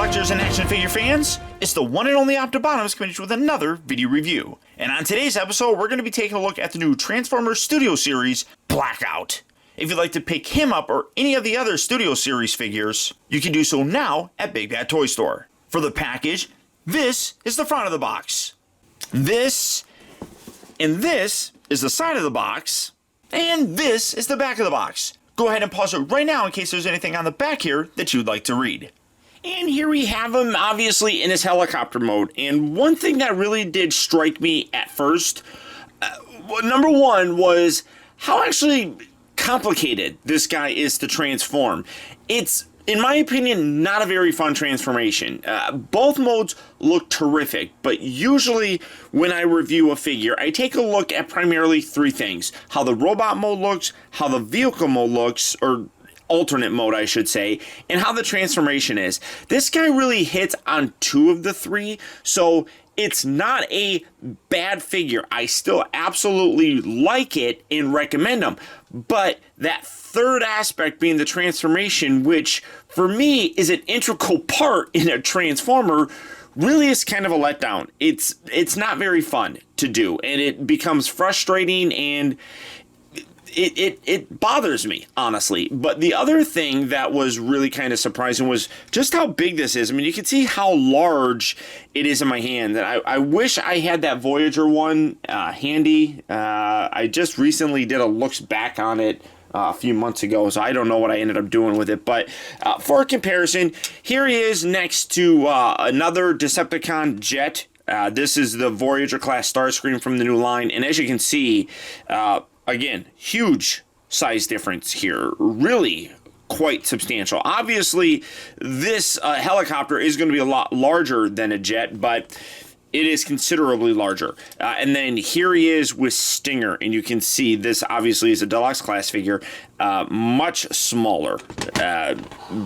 collectors and action figure fans, it's the one and only Optibotimus coming with another video review. And on today's episode, we're going to be taking a look at the new Transformers Studio Series, Blackout. If you'd like to pick him up or any of the other Studio Series figures, you can do so now at Big Bad Toy Store. For the package, this is the front of the box. This is the side of the box, and this is the back of the box. Go ahead and pause it right now in case there's anything on the back here that you'd like to read. And here we have him, obviously, in his helicopter mode. And one thing that really did strike me at first, number one, was how actually complicated this guy is to transform. It's, in my opinion, not a very fun transformation. Both modes look terrific, but usually when I review a figure, I take a look at primarily three things: how the robot mode looks, how the vehicle mode looks, or alternate mode, I should say, and how the transformation is. This guy really hits on two of the three, so it's not a bad figure. I still absolutely like it and recommend him. But that third aspect being the transformation, which for me is an integral part in a Transformer, really is kind of a letdown. It's not very fun to do, and it becomes frustrating, and it bothers me, honestly. But the other thing that was really kind of surprising was just how big this is. I mean, you can see how large it is in my hand. I wish I had that Voyager one handy. I just recently did a looks back on it a few months ago, so I don't know what I ended up doing with it. But for comparison, here he is next to another Decepticon jet. This is the Voyager class Starscream from the new line, and as you can see, again, huge size difference here. Really quite substantial. Obviously, this helicopter is going to be a lot larger than a jet, but it is considerably larger. And then here he is with Stinger, and you can see this obviously is a deluxe class figure, much smaller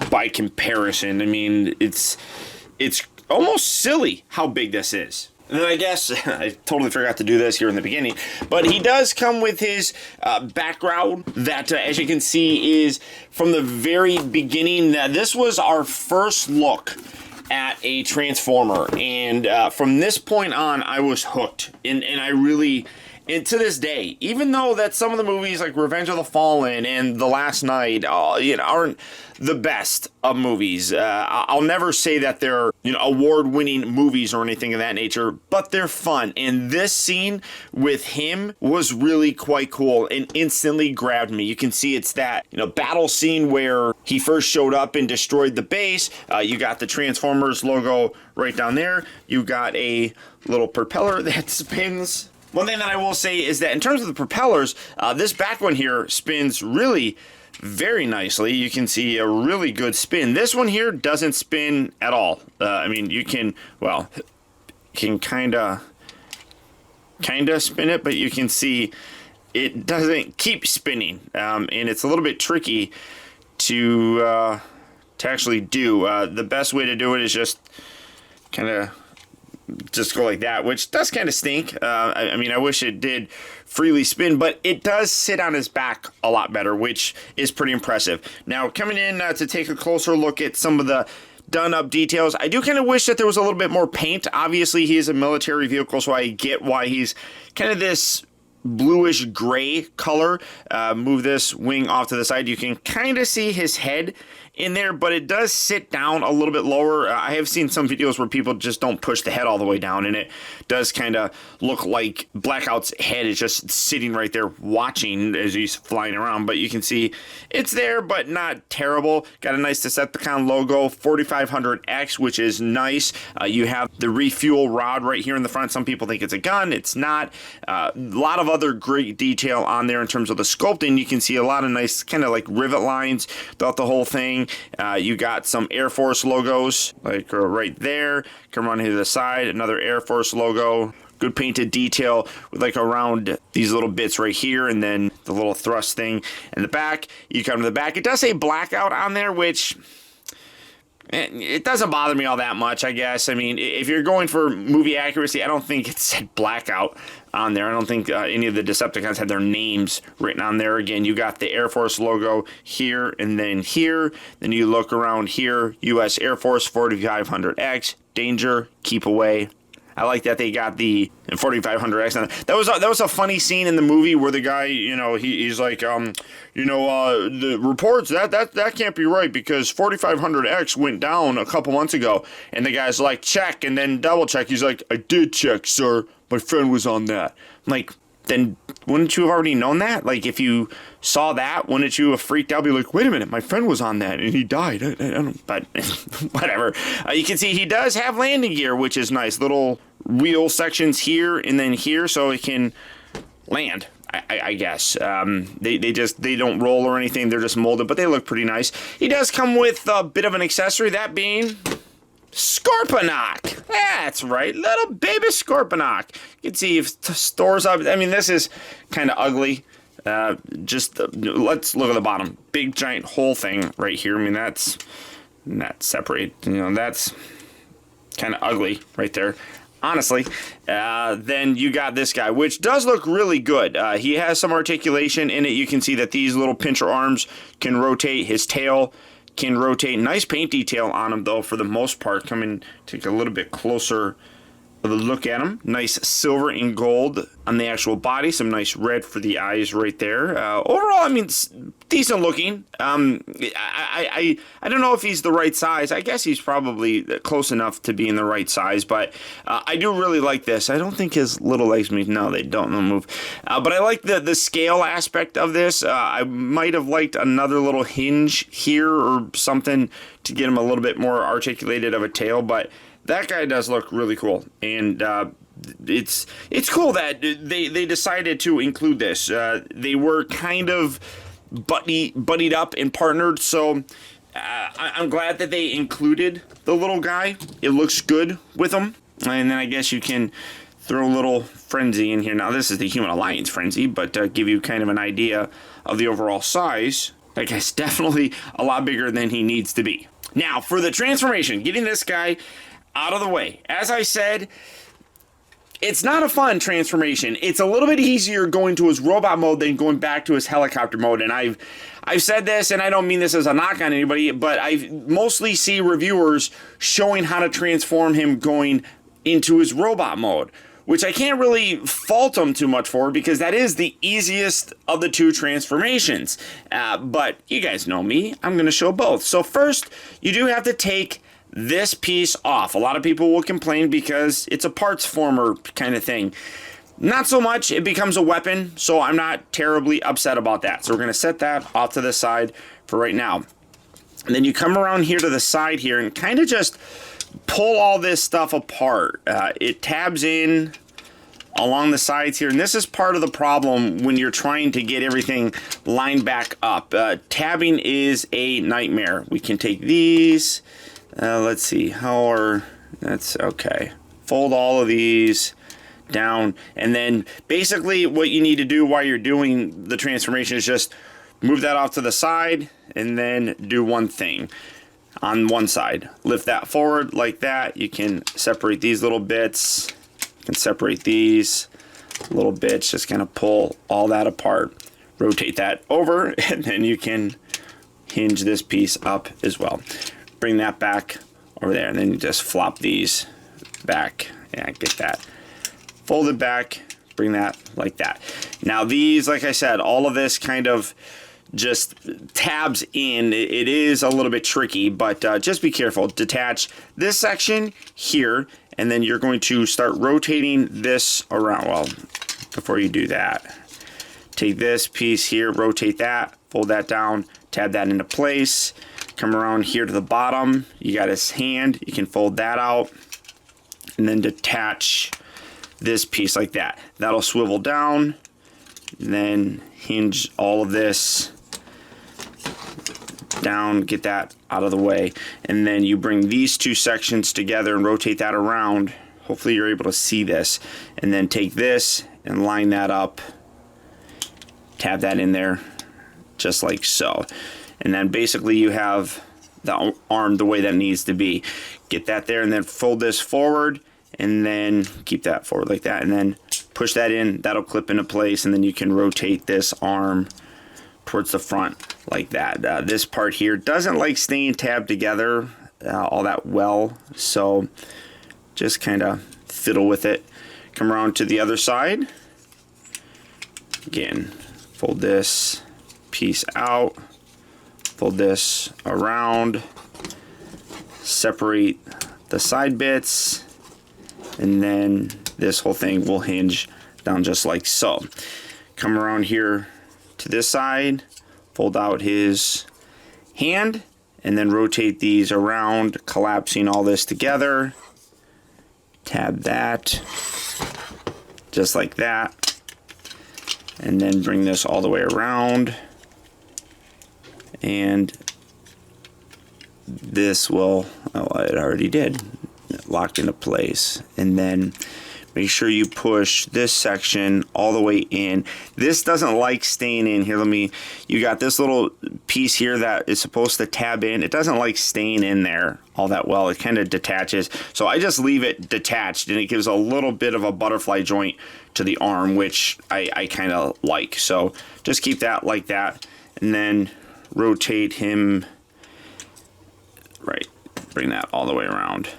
by comparison. I mean, it's almost silly how big this is. And then I guess I totally forgot to do this here in the beginning, but he does come with his background that, as you can see, is from the very beginning. This was our first look at a Transformer, and from this point on, I was hooked, and I really, and to this day, even though that some of the movies like Revenge of the Fallen and The Last Night, aren't the best of movies. I'll never say that they're, award-winning movies or anything of that nature, but they're fun. And this scene with him was really quite cool and instantly grabbed me. You can see it's that, battle scene where he first showed up and destroyed the base. You got the Transformers logo right down there. You got a little propeller that spins. One thing that I will say is that in terms of the propellers, this back one here spins really very nicely. You can see a really good spin. This one here doesn't spin at all. I mean, you can kind of spin it, but you can see it doesn't keep spinning, and it's a little bit tricky to actually do. The best way to do it is just go like that, which does kind of stink. I mean, I wish it did freely spin, but it does sit on his back a lot better, which is pretty impressive. Now, coming in to take a closer look at some of the done up details, I do kind of wish that there was a little bit more paint. Obviously, he is a military vehicle, so I get why he's kind of this bluish gray color. Move this wing off to the side. You can kind of see his head in there, but it does sit down a little bit lower. I have seen some videos where people just don't push the head all the way down, and it does kind of look like Blackout's head is just sitting right there watching as he's flying around, but you can see it's there, but not terrible. Got a nice Decepticon logo, 4500X, which is nice. You have the refuel rod right here in the front. Some people think it's a gun. It's not. A lot of other great detail on there in terms of the sculpting. You can see a lot of nice kind of like rivet lines throughout the whole thing. You got some Air Force logos like right there. Come around here to the side, another Air Force logo. Good painted detail with like around these little bits right here, and then the little thrust thing in the back. You come to the back. It does say Blackout on there, which It doesn't bother me all that much, I guess. I mean, if you're going for movie accuracy, I don't think it said Blackout on there. I don't think any of the Decepticons had their names written on there. Again, you got the Air Force logo here and then here. Then you look around here, U.S. Air Force 4500X, danger, keep away. I like that they got the 4500X on it. That was a funny scene in the movie where the guy, he's like, the reports that can't be right because 4500X went down a couple months ago, and the guy's like, check, and then double check. He's like, I did check, sir. My friend was on that. I'm like, then wouldn't you have already known that? Like, if you saw that, wouldn't you have freaked out? Be like, wait a minute, my friend was on that and he died. I don't, but whatever. You can see he does have landing gear, which is nice. Little wheel sections here and then here, so it can land. I guess they don't roll or anything. They're just molded, but they look pretty nice. He does come with a bit of an accessory, that being Scorponok. That's right, little baby Scorponok. You can see if stores up. I mean, this is kind of ugly. Let's look at the bottom. Big giant hole thing right here. I mean, that's not separate. That's kind of ugly right there. Honestly, then you got this guy, which does look really good. He has some articulation in it. You can see that these little pincher arms can rotate. His tail can rotate. Nice paint detail on him, though, for the most part. Come and take a little bit closer of a look at him. Nice silver and gold on the actual body. Some nice red for the eyes right there. Overall, I mean, decent looking. I don't know if he's the right size. I guess he's probably close enough to being the right size, but I do really like this. I don't think his little legs move. No, they don't move. But I like the scale aspect of this. I might have liked another little hinge here or something to get him a little bit more articulated of a tail, but that guy does look really cool, and it's cool that they decided to include this. They were kind of buddied up and partnered, so I'm glad that they included the little guy. It looks good with him, and then I guess you can throw a little Frenzy in here. Now, this is the Human Alliance Frenzy, but give you kind of an idea of the overall size. That guy's definitely a lot bigger than he needs to be. Now, for the transformation, getting this guy out of the way. As I said, it's not a fun transformation. It's a little bit easier going to his robot mode than going back to his helicopter mode. And I've said this, and I don't mean this as a knock on anybody, but I mostly see reviewers showing how to transform him going into his robot mode, which I can't really fault him too much for because that is the easiest of the two transformations. But you guys know me. I'm going to show both. So first, you do have to take this piece off. A lot of people will complain because it's a parts former kind of thing. Not so much. It becomes a weapon, so I'm not terribly upset about that. So we're going to set that off to the side for right now. And then you come around here to the side here and kind of just pull all this stuff apart. It tabs in along the sides here, and this is part of the problem when you're trying to get everything lined back up. Tabbing is a nightmare. We can take these. Let's see, that's okay. Fold all of these down, and then basically what you need to do while you're doing the transformation is just move that off to the side, and then do one thing on one side. Lift that forward like that. You can separate these little bits. You can separate these little bits. Just kind of pull all that apart. Rotate that over, and then you can hinge this piece up as well. Bring that back over there, and then you just flop these back. Yeah, get that. Fold it back, bring that like that. Now these, like I said, all of this kind of just tabs in. It is a little bit tricky, but just be careful. Detach this section here, and then you're going to start rotating this around. Well, before you do that, take this piece here, rotate that, fold that down, tab that into place. Come around here to the bottom. You got his hand. You can fold that out and then detach this piece like that. That'll swivel down. Then hinge all of this down. Get that out of the way. And then you bring these two sections together and rotate that around. Hopefully you're able to see this. And then take this and line that up. Tab that in there just like so. And then basically you have the arm the way that needs to be. Get that there, and then fold this forward, and then keep that forward like that, and then push that in. That'll clip into place, and then you can rotate this arm towards the front like that. This part here doesn't like staying tabbed together all that well, so just kind of fiddle with it. Come around to the other side. Again, fold this piece out, fold this around, separate the side bits, and then this whole thing will hinge down just like so. Come around here to this side, fold out his hand, and then rotate these around, collapsing all this together. Tab that, just like that. And then bring this all the way around. And this will, oh, it already did, locked into place. And then make sure you push this section all the way in. This doesn't like staying in here. You got this little piece here that is supposed to tab in. It doesn't like staying in there all that well. It kind of detaches. So I just leave it detached, and it gives a little bit of a butterfly joint to the arm, which I kind of like. So just keep that like that, and then rotate him, right, bring that all the way around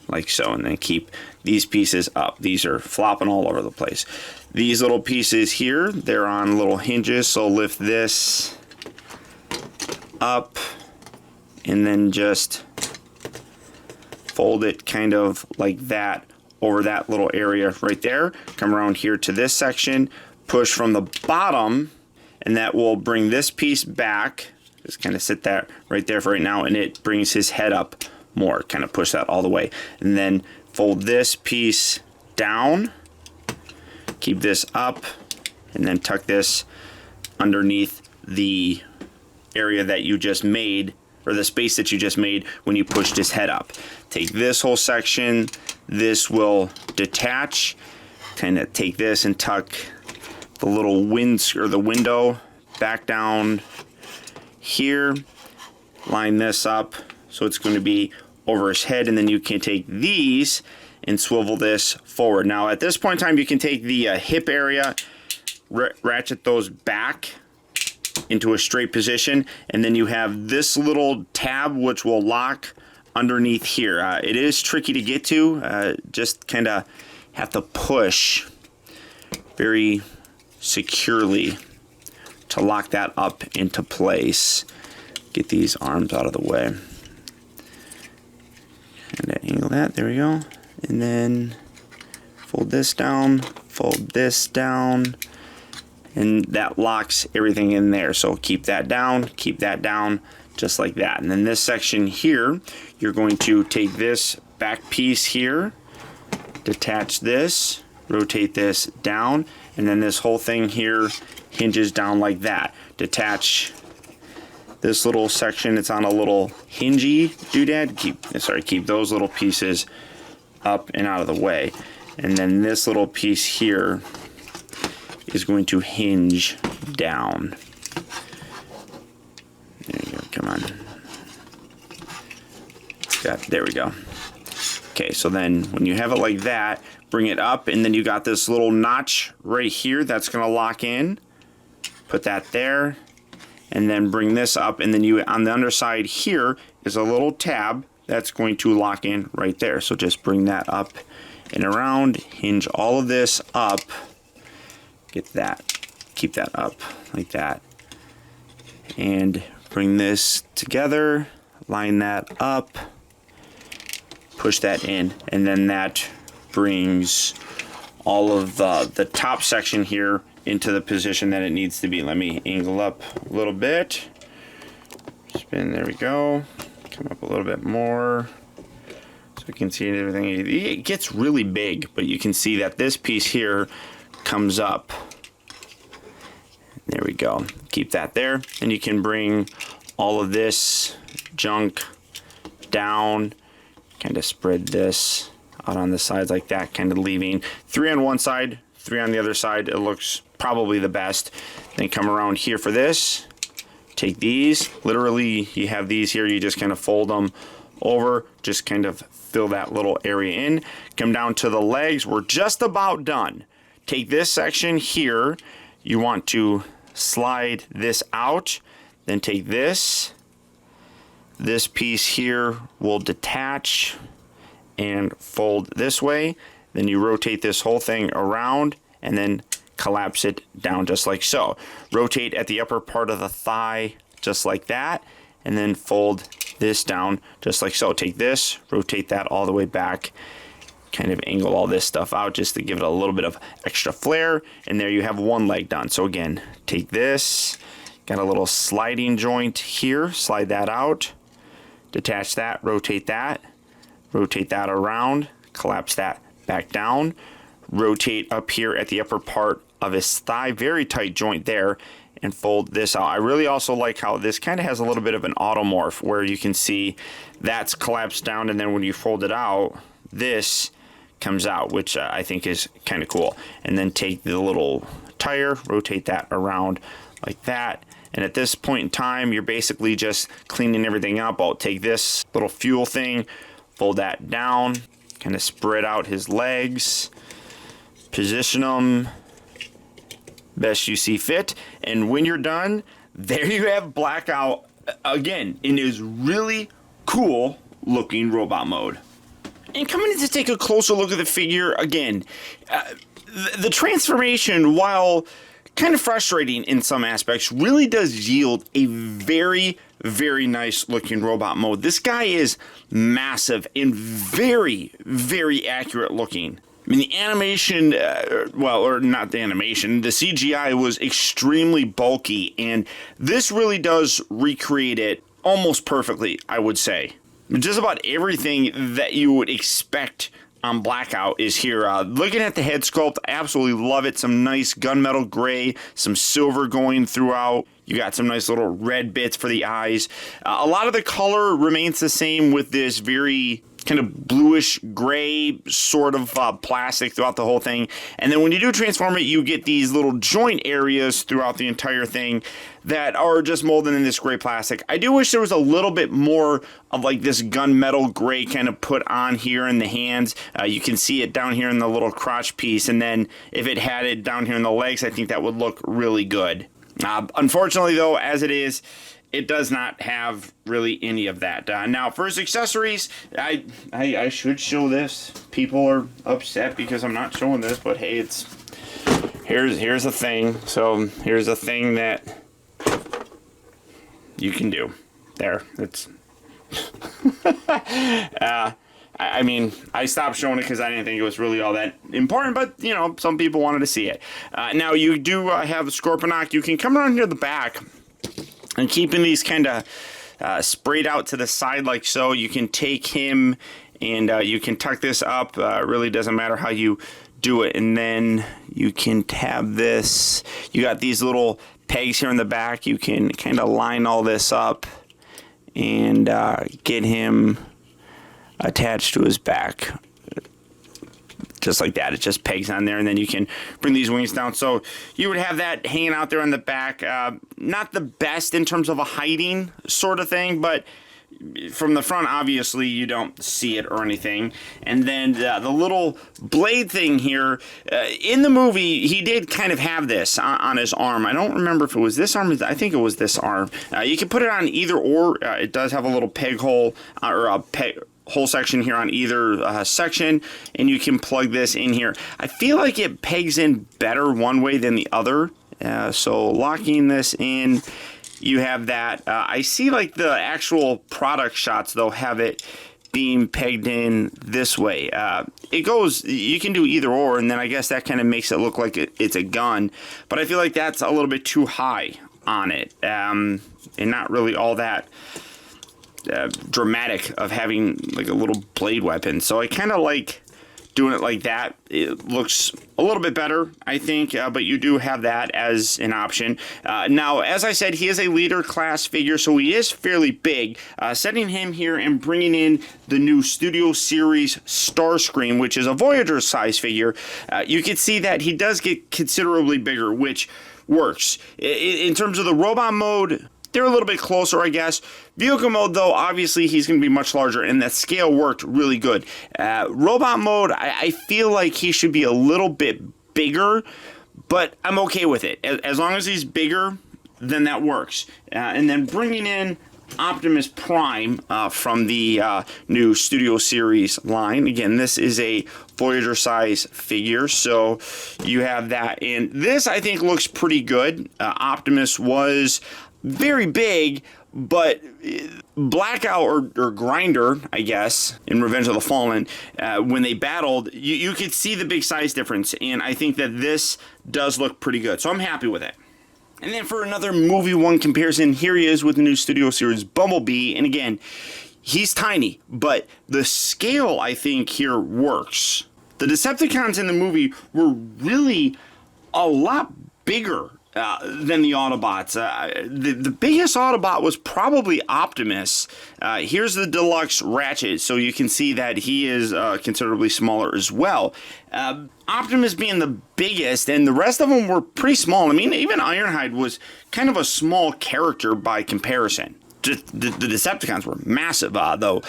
like so, and then keep these pieces up. These are flopping all over the place. These little pieces here, they're on little hinges, so lift this up and then just fold it kind of like that over that little area right there. Come around here to this section, push from the bottom, and that will bring this piece back. Just kind of sit that right there for right now, and it brings his head up more. Kind of push that all the way, and then fold this piece down, keep this up, and then tuck this underneath the area that you just made, or the space that you just made when you pushed his head up. Take this whole section, this will detach, kind of take this and tuck the little window back down here, line this up so it's going to be over his head, and then you can take these and swivel this forward. Now at this point in time, you can take the hip area, ratchet those back into a straight position, and then you have this little tab which will lock underneath here. It is tricky to get to, just kind of have to push very securely to lock that up into place. Get these arms out of the way. And angle that, there we go. And then fold this down, and that locks everything in there. So keep that down, just like that. And then this section here, you're going to take this back piece here, detach this, rotate this down, and then this whole thing here hinges down like that. Detach this little section, it's on a little hingy doodad. Keep those little pieces up and out of the way. And then this little piece here is going to hinge down. There you go, come on. There we go. Okay, so then when you have it like that, bring it up, and then you got this little notch right here that's gonna lock in. Put that there, and then bring this up, and then you, on the underside here is a little tab that's going to lock in right there. So just bring that up and around, hinge all of this up, get that, keep that up like that, and bring this together, line that up, push that in, and then that brings all of the top section here into the position that it needs to be. Let me angle up a little bit. Spin, there we go. Come up a little bit more so we can see everything. It gets really big, but you can see that this piece here comes up. There we go. Keep that there, and you can bring all of this junk down, kind of spread this out on the sides like that, kind of leaving 3 on one side, 3 on the other side. It looks probably the best. Then come around here for this, take these, literally you have these here, you just kind of fold them over, just kind of fill that little area in. Come down to the legs, we're just about done. Take this section here, you want to slide this out, then take this piece here will detach and fold this way, then you rotate this whole thing around and then collapse it down just like so. Rotate at the upper part of the thigh just like that, and then fold this down just like so. Take this, rotate that all the way back, kind of angle all this stuff out just to give it a little bit of extra flair, and there you have one leg done. So again, take this, got a little sliding joint here, slide that out, detach that, rotate that around, collapse that back down, rotate up here at the upper part of his thigh, very tight joint there, and fold this out. I really also like how this kind of has a little bit of an automorph where you can see that's collapsed down, and then when you fold it out, this comes out, which I think is kind of cool. And then take the little tire, rotate that around like that. And at this point in time, you're basically just cleaning everything up. I'll take this little fuel thing, fold that down, kind of spread out his legs, position them best you see fit, and when you're done, there you have Blackout again in his really cool looking robot mode. And coming in to take a closer look at the figure again, the transformation, while kind of frustrating in some aspects, really does yield a very, very nice looking robot mode. This guy is massive and very, very accurate looking. I mean, the animation, or not the animation, the CGI was extremely bulky, and this really does recreate it almost perfectly, I would say. Just about everything that you would expect on Blackout is here. Looking at the head sculpt, I absolutely love it. Some nice gunmetal gray, some silver going throughout. You got some nice little red bits for the eyes. A lot of the color remains the same with this very kind of bluish gray sort of plastic throughout the whole thing. And then when you do transform it, you get these little joint areas throughout the entire thing that are just molded in this gray plastic. I do wish there was a little bit more of like this gunmetal gray kind of put on here in the hands. You can see it down here in the little crotch piece, and then if it had it down here in the legs, I think that would look really good. Unfortunately though, as it is, it does not have really any of that. Now, for his accessories, I should show this. People are upset because I'm not showing this, but hey, here's a thing. So here's a thing that you can do. There, it's. I mean, I stopped showing it because I didn't think it was really all that important, but, you know, some people wanted to see it. Now, you do have the Scorponok. You can come around here to the back, and keeping these kind of sprayed out to the side like so, you can take him and you can tuck this up. It really doesn't matter how you do it. And then you can tab this. You got these little pegs here in the back. You can kind of line all this up and get him attached to his back. Just like that. It just pegs on there, and then you can bring these wings down. So you would have that hanging out there on the back. Not the best in terms of a hiding sort of thing, but from the front, obviously, you don't see it or anything. And then the little blade thing here, in the movie, he did kind of have this on his arm. I don't remember if it was this arm. I think it was this arm. You can put it on either or. It does have a little peg hole or a hole section here on either section, and you can plug this in here. I feel like it pegs in better one way than the other. So locking this in, you have that. I see like the actual product shots though have it being pegged in this way. It goes, you can do either or, and then I guess that kind of makes it look like it's a gun, but I feel like that's a little bit too high on it, and not really all that dramatic of having like a little blade weapon. So I kind of like doing it like that. It looks a little bit better, I think, but you do have that as an option. Now, as I said, he is a leader class figure, so he is fairly big. Setting him here and bringing in the new Studio Series Starscream, which is a Voyager size figure, you can see that he does get considerably bigger, which works. In terms of the robot mode, they're a little bit closer, I guess. Vehicle mode, though, obviously he's going to be much larger, and that scale worked really good. Robot mode, I feel like he should be a little bit bigger, but I'm okay with it. As long as he's bigger, then that works. And then bringing in Optimus Prime from the new Studio Series line. Again, this is a Voyager size figure, so you have that. And this, I think, looks pretty good. Optimus was very big, but Blackout or Grinder, I guess, in Revenge of the Fallen, when they battled, you could see the big size difference, and I think that this does look pretty good, so I'm happy with it. And then for another Movie 1 comparison, here he is with the new Studio Series Bumblebee, and again, he's tiny, but the scale, I think, here works. The Decepticons in the movie were really a lot bigger than the Autobots. The biggest Autobot was probably Optimus. Here's the deluxe Ratchet, so you can see that he is considerably smaller as well. Optimus being the biggest, and the rest of them were pretty small. I mean, even Ironhide was kind of a small character by comparison. The Decepticons were massive, though.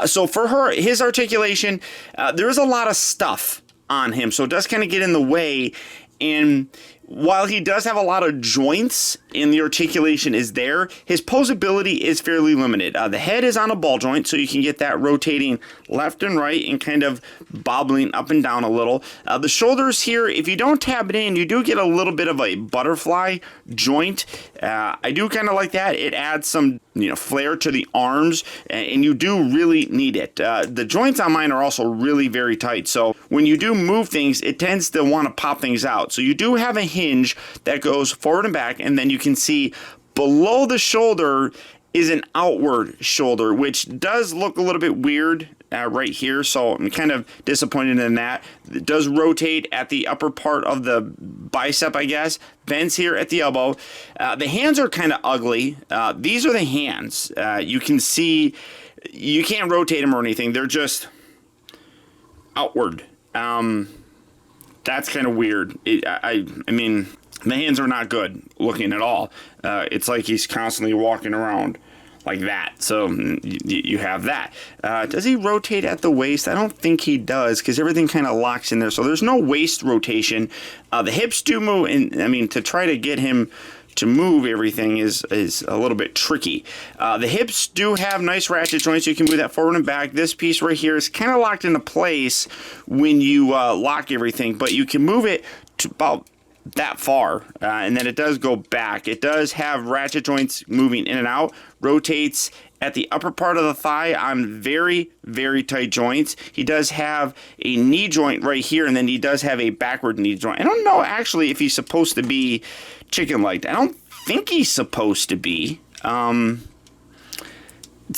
So for his articulation, there is a lot of stuff on him, so it does kind of get in the way. And while he does have a lot of joints and the articulation is there, his posability is fairly limited. The head is on a ball joint, so you can get that rotating left and right and kind of bobbling up and down a little. The shoulders here, if you don't tap it in, you do get a little bit of a butterfly joint. I do kind of like that. It adds some flair to the arms, and you do really need it. The joints on mine are also really very tight, so when you do move things, it tends to want to pop things out. So you do have a hinge that goes forward and back, and then you can see below the shoulder is an outward shoulder, which does look a little bit weird right here, so I'm kind of disappointed in that. It does rotate at the upper part of the bicep, I guess. Bends here at the elbow. The hands are kind of ugly. These are the hands. You can see, you can't rotate them or anything. They're just outward. That's kind of weird. I mean, the hands are not good looking at all. It's like he's constantly walking around like that. So you have that. Does he rotate at the waist? I don't think he does, because everything kind of locks in there. So there's no waist rotation. The hips do move, and I mean, to try to get him to move everything is a little bit tricky. The hips do have nice ratchet joints. You can move that forward and back. This piece right here is kind of locked into place when you lock everything, but you can move it to about that far, and then it does go back. It does have ratchet joints moving in and out, rotates at the upper part of the thigh on very, very tight joints. He does have a knee joint right here, and then he does have a backward knee joint. I don't know actually if he's supposed to be chicken-legged. I don't think he's supposed to be.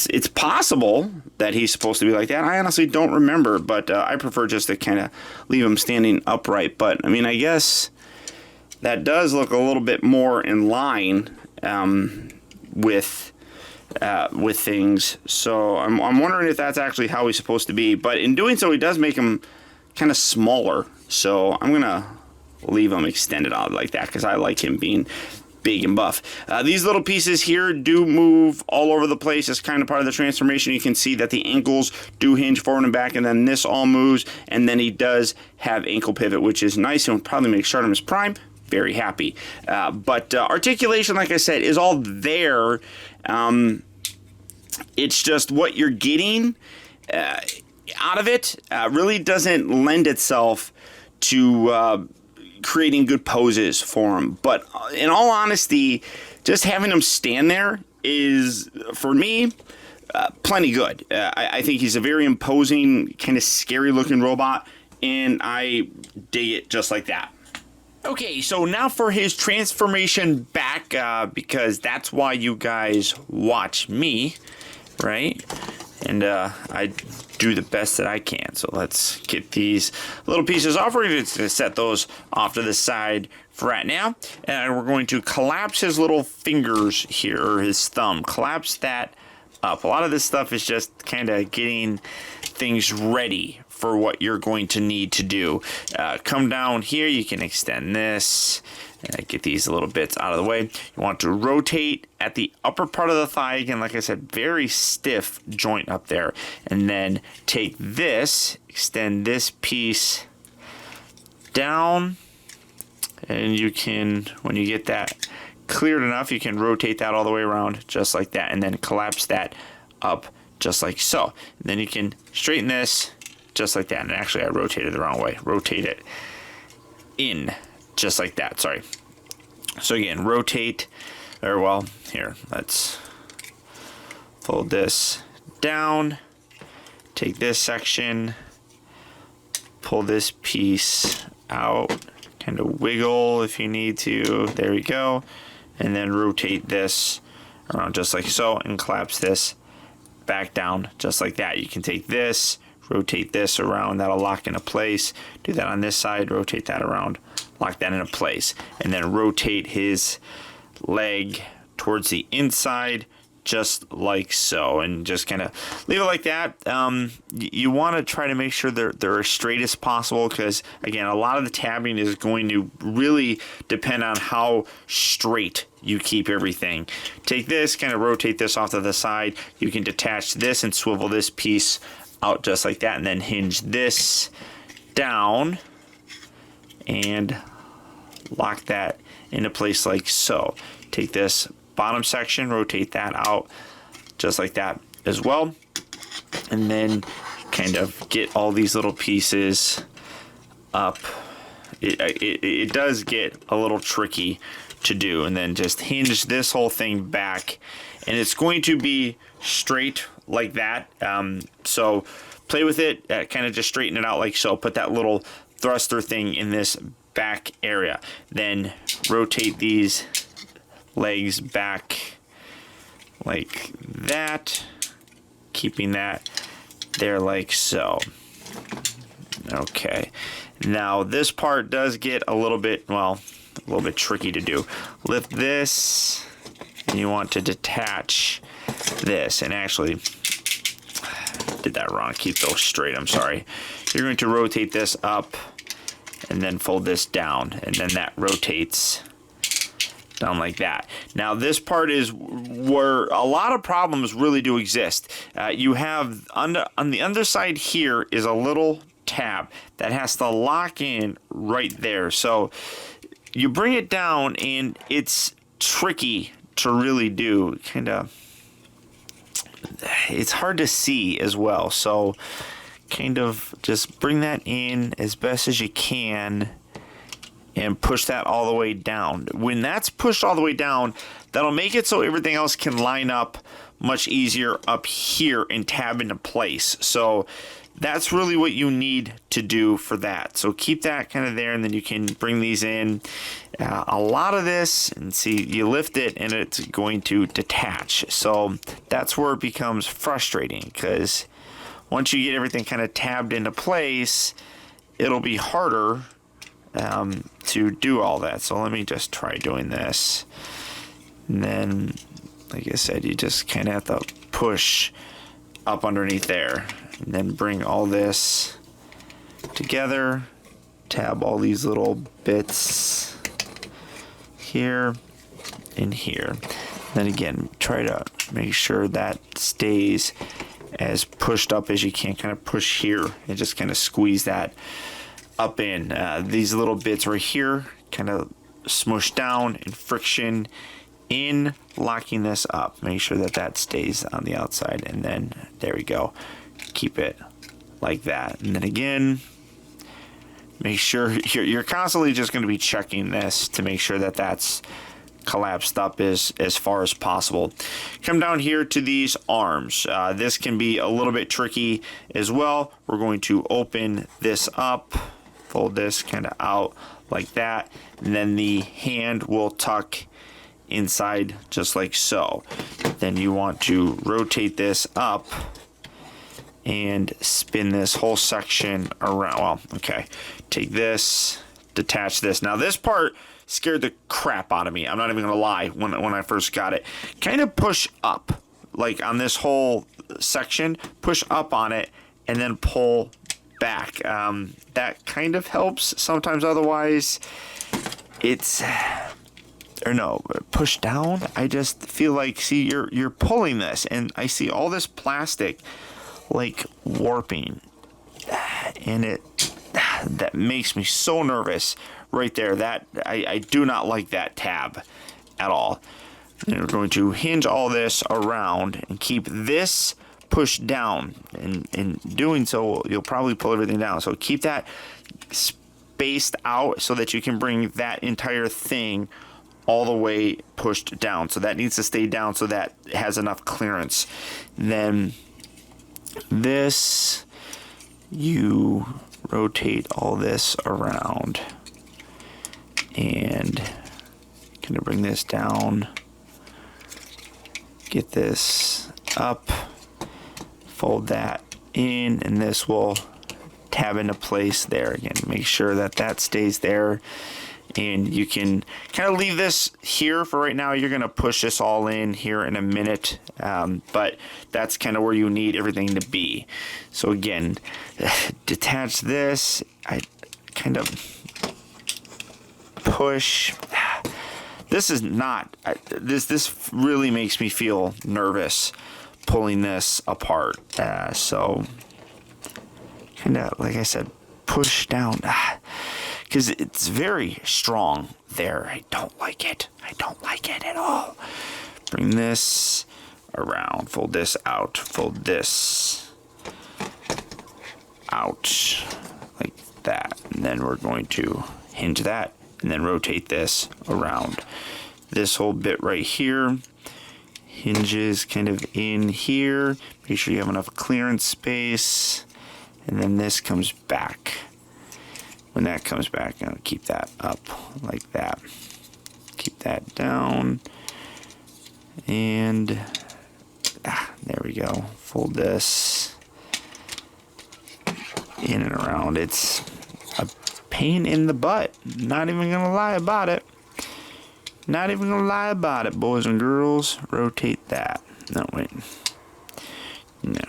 It's possible that he's supposed to be like that. I honestly don't remember, but I prefer just to kind of leave him standing upright. But I mean, I guess that does look a little bit more in line with things. So I'm wondering if that's actually how he's supposed to be. But in doing so, he does make him kind of smaller. So I'm gonna leave him extended out like that, because I like him being big and buff. These little pieces here do move all over the place as kind of part of the transformation. You can see that the ankles do hinge forward and back, and then this all moves, and then he does have ankle pivot, which is nice and will probably make Optimus Prime very happy. But articulation, like I said, is all there. It's just what you're getting out of it really doesn't lend itself to creating good poses for him. But in all honesty, just having him stand there is, for me, plenty good. I think he's a very imposing, kind of scary looking robot, and I dig it just like that. Okay, so now for his transformation back, because that's why you guys watch me, right? And I do the best that I can. So let's get these little pieces off. We're going to set those off to the side for right now. And we're going to collapse his little fingers here, or his thumb. Collapse that up. A lot of this stuff is just kind of getting things ready for what you're going to need to do. Come down here, you can extend this. Get these little bits out of the way. You want to rotate at the upper part of the thigh. Again, like I said, very stiff joint up there. And then take this, extend this piece down. And you can, when you get that cleared enough, you can rotate that all the way around just like that. And then collapse that up just like so. And then you can straighten this just like that. And actually, I rotated the wrong way. Rotate it in. Just like that, sorry. So again, rotate, or well, here, let's fold this down, take this section, pull this piece out, kind of wiggle if you need to, there we go, and then rotate this around just like so, and collapse this back down just like that. You can take this, rotate this around, that'll lock into place, do that on this side, rotate that around, lock that into place, and then rotate his leg towards the inside just like so, and just kind of leave it like that. You want to try to make sure they're as straight as possible, because again, a lot of the tabbing is going to really depend on how straight you keep everything. Take this, kind of rotate this off to the side. You can detach this and swivel this piece out just like that, and then hinge this down and lock that into place like so. Take this bottom section, rotate that out just like that as well, and then kind of get all these little pieces up. It does get a little tricky to do, and then just hinge this whole thing back, and it's going to be straight like that. So play with it, kind of just straighten it out like so. Put that little thruster thing in this back area, then rotate these legs back like that, keeping that there like so. Okay, now this part does get a little bit, well, a little bit tricky to do. Lift this, and you want to detach this, and actually did that wrong. Keep those straight, I'm sorry. You're going to rotate this up and then fold this down, and then that rotates down like that. Now this part is where a lot of problems really do exist. You have on the underside here is a little tab that has to lock in right there. So you bring it down, and it's tricky to really do. Kind of, it's hard to see as well. So kind of just bring that in as best as you can and push that all the way down. When that's pushed all the way down, that'll make it so everything else can line up much easier up here and tab into place. So that's really what you need to do for that. So keep that kind of there, and then you can bring these in. A lot of this, and see, you lift it and it's going to detach. So that's where it becomes frustrating, because once you get everything kind of tabbed into place, it'll be harder to do all that. So let me just try doing this. And then, like I said, you just kind of have to push up underneath there, and then bring all this together, tab all these little bits here and here. Then again, try to make sure that stays as pushed up as you can. Kind of push here and just kind of squeeze that up in. These little bits right here kind of smush down, and friction in locking this up. Make sure that that stays on the outside, and then there we go. Keep it like that, and then again, make sure you're constantly just going to be checking this to make sure that that's collapsed up as far as possible. Come down here to these arms. This can be a little bit tricky as well. We're going to open this up, fold this kind of out like that, and then the hand will tuck inside just like so. Then you want to rotate this up and spin this whole section around. Well, okay, take this, detach this. Now this part scared the crap out of me. I'm not even gonna lie. When I first got it, kind of push up, like on this whole section, push up on it, and then pull back. That kind of helps sometimes. Otherwise, it's, or no, push down. I just feel like, see, you're pulling this, and I see all this plastic like warping, and that makes me so nervous right there. That I do not like that tab at all. And we're going to hinge all this around and keep this pushed down, and in doing so you'll probably pull everything down. So keep that spaced out so that you can bring that entire thing all the way pushed down. So that needs to stay down so that it has enough clearance. Then this, you rotate all this around and gonna bring this down, get this up, fold that in, and this will tab into place there. Again, make sure that that stays there, and you can kind of leave this here for right now. You're going to push this all in here in a minute, but that's kind of where you need everything to be. So again, detach this. I kind of push. This is not, this really makes me feel nervous pulling this apart. So kind of, like I said, push down, because it's very strong there. I don't like it. I don't like it at all. Bring this around, fold this out, fold this out like that. And then we're going to hinge that and then rotate this around. This whole bit right here hinges kind of in here. Make sure you have enough clearance space. And then this comes back. When that comes back, I'll keep that up like that. Keep that down. And there we go. Fold this in and around. It's a pain in the butt. Not even gonna lie about it. Not even gonna lie about it, boys and girls. Rotate that. No, wait. No.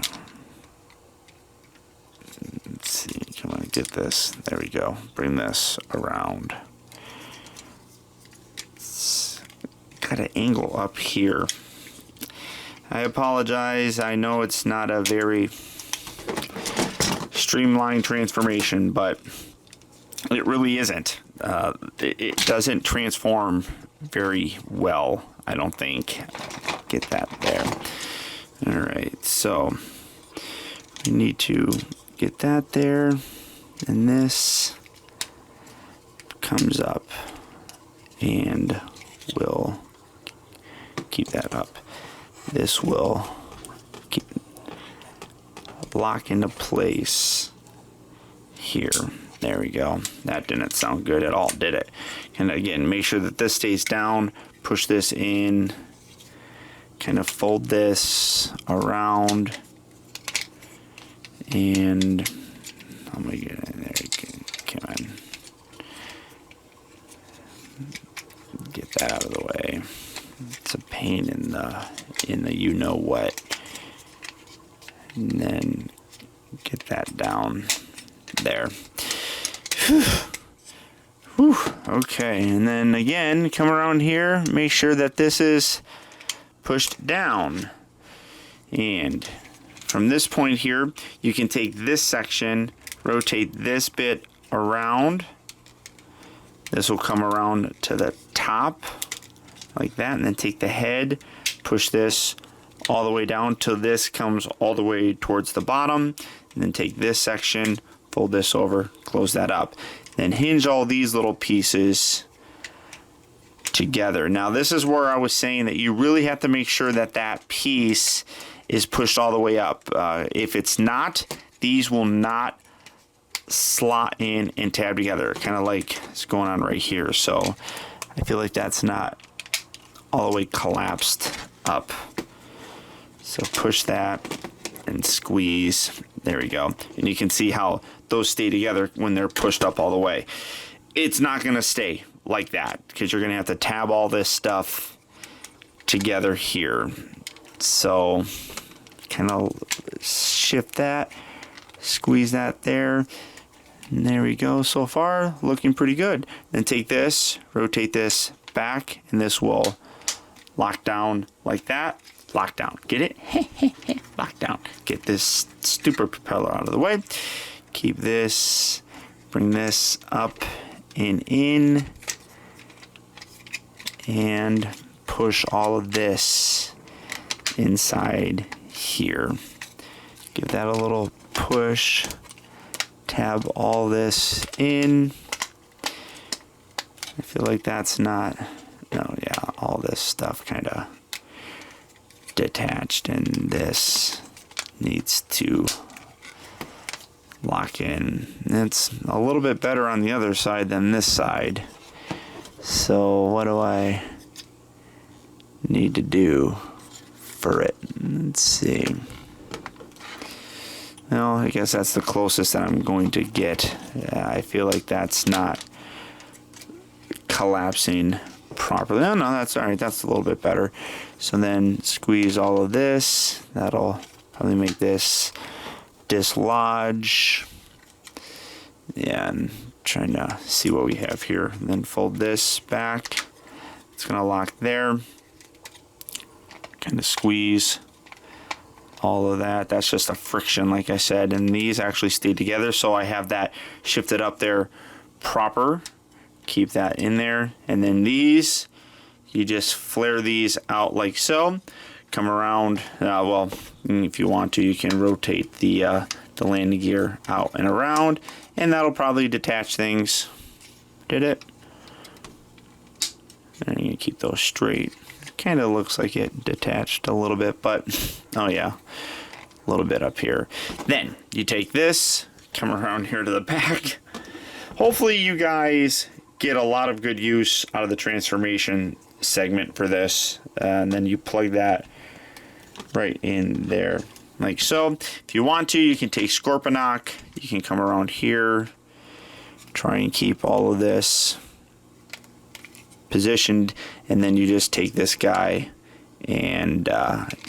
Let's see. Come on, get this. There we go. Bring this around. It's got an angle up here. I apologize. I know it's not a very streamlined transformation, but it really isn't. It doesn't transform very well, I don't think. Get that there. Alright, so we need to get that there, and this comes up and we'll keep that up. This will keep lock into place here. There we go. That didn't sound good at all, did it? And again, make sure that this stays down. Push this in. Kind of fold this around. And I'm gonna get in there. Come on. Get that out of the way. It's a pain in the you know what. And then get that down there. Whew. Okay, and then again, come around here, make sure that this is pushed down. And from this point here, you can take this section, rotate this bit around. This will come around to the top, like that, and then take the head, push this all the way down till this comes all the way towards the bottom, and then take this section, fold this over, close that up. Then hinge all these little pieces together. Now this is where I was saying that you really have to make sure that that piece is pushed all the way up. If it's not, these will not slot in and tab together, kind of like it's going on right here. So I feel like that's not all the way collapsed up. So push that and squeeze. There we go. And you can see how those stay together when they're pushed up all the way. It's not going to stay like that because you're going to have to tab all this stuff together here. So kind of shift that, Squeeze that there. And there we go. So far, looking pretty good. Then take this, rotate this back, and this will lock down like that. Lock down. Get it? Lock down. Get this stupid propeller out of the way. Keep this. Bring this up and in. And push all of this inside here. Give that a little push. Tab all this in. I feel like that's not, no, yeah, all this stuff kind of detached, and this needs to lock in. It's a little bit better on the other side than this side. So what do I need to do for it? Let's see. Well, I guess that's the closest that I'm going to get. I feel like that's not collapsing properly. Oh, no, that's all right. That's a little bit better. So then squeeze all of this. That'll probably make this dislodge. Yeah, and trying to see what we have here. And then fold this back. It's going to lock there. Kind of squeeze all of that. That's just a friction, like I said, and these actually stay together, so I have that shifted up there proper. Keep that in there, and then these, you just flare these out like so. Come around, well, if you want to, you can rotate the landing gear out and around, and that'll probably detach things. Did it? And you keep those straight. Kind of looks like it detached a little bit, but oh yeah, a little bit up here. Then you take this, come around here to the back. Hopefully you guys get a lot of good use out of the transformation segment for this, and then you plug that right in there like so. If you want to, you can take Scorponok, you can come around here, try and keep all of this positioned, and then you just take this guy and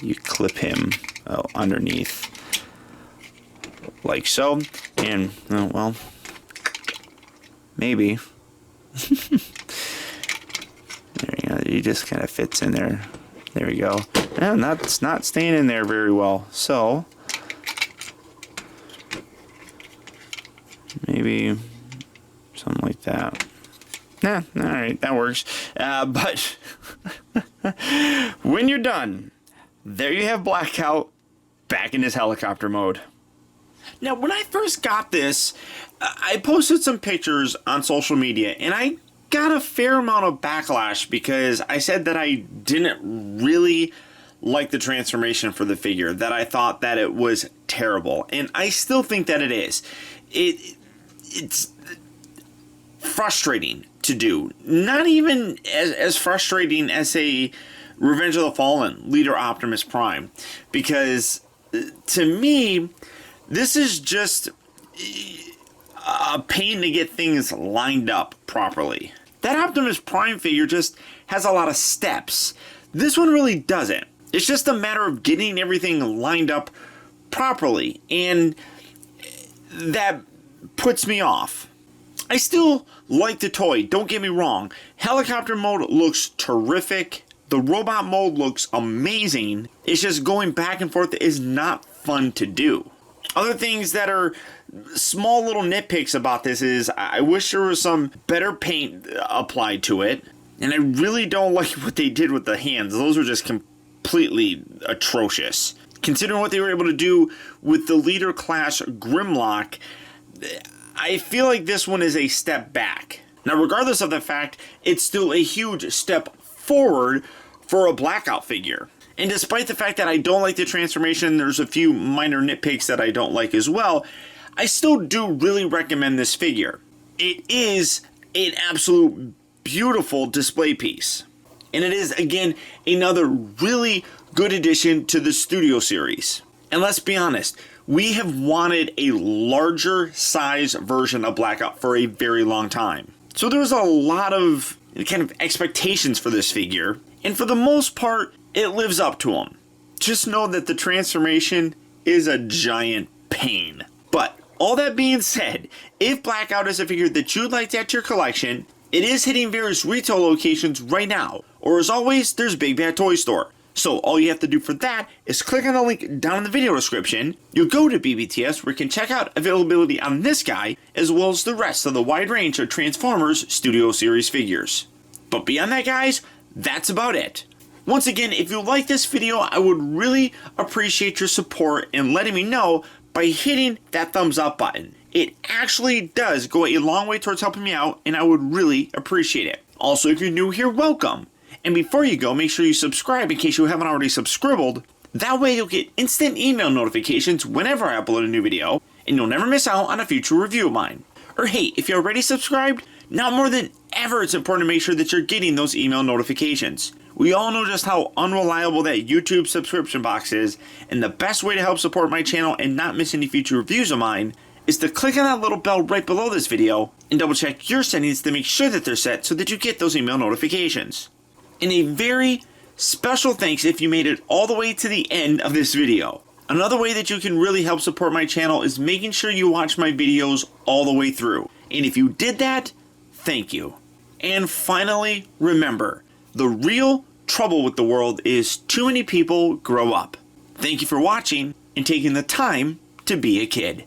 you clip him underneath like so, and well, maybe there you go, he just kind of fits in there. There we go, and that's not staying in there very well, so maybe something like that. Nah, alright, that works. But when you're done, there you have Blackout back in his helicopter mode. Now, when I first got this, I posted some pictures on social media, and I got a fair amount of backlash because I said that I didn't really like the transformation for the figure, that I thought that it was terrible, and I still think that it is. It's frustrating to do. Not even as frustrating as a Revenge of the Fallen leader Optimus Prime, because to me this is just a pain to get things lined up properly. That Optimus Prime figure just has a lot of steps. This one really doesn't. It's just a matter of getting everything lined up properly, and that puts me off. I still like the toy, don't get me wrong. Helicopter mode looks terrific. The robot mode looks amazing. It's just going back and forth is not fun to do. Other things that are small little nitpicks about this is I wish there was some better paint applied to it. And I really don't like what they did with the hands. Those were just completely atrocious. Considering what they were able to do with the Leader Class Grimlock, I feel like this one is a step back. Now, regardless of the fact, it's still a huge step forward for a Blackout figure. And despite the fact that I don't like the transformation, there's a few minor nitpicks that I don't like as well, I still do really recommend this figure. It is an absolute beautiful display piece. And it is, again, another really good addition to the Studio Series. And let's be honest, we have wanted a larger size version of Blackout for a very long time. So there's a lot of kind of expectations for this figure, and for the most part, it lives up to them. Just know that the transformation is a giant pain. But All that being said, if Blackout is a figure that you'd like to add to your collection, it is hitting various retail locations right now, or as always, there's Big Bad Toy Store. So all you have to do for that is click on the link down in the video description. You'll go to BBTS where you can check out availability on this guy, as well as the rest of the wide range of Transformers Studio Series figures. But beyond that, guys, that's about it. Once again, if you like this video, I would really appreciate your support and letting me know by hitting that thumbs up button. It actually does go a long way towards helping me out, and I would really appreciate it. Also, if you're new here, welcome. And before you go, make sure you subscribe in case you haven't already subscribed. That way you'll get instant email notifications whenever I upload a new video, and you'll never miss out on a future review of mine. Or hey, if you're already subscribed, now more than ever it's important to make sure that you're getting those email notifications. We all know just how unreliable that YouTube subscription box is, and the best way to help support my channel and not miss any future reviews of mine is to click on that little bell right below this video and double check your settings to make sure that they're set so that you get those email notifications. And a very special thanks if you made it all the way to the end of this video. Another way that you can really help support my channel is making sure you watch my videos all the way through. And if you did that, thank you. And finally, remember, the real trouble with the world is too many people grow up. Thank you for watching and taking the time to be a kid.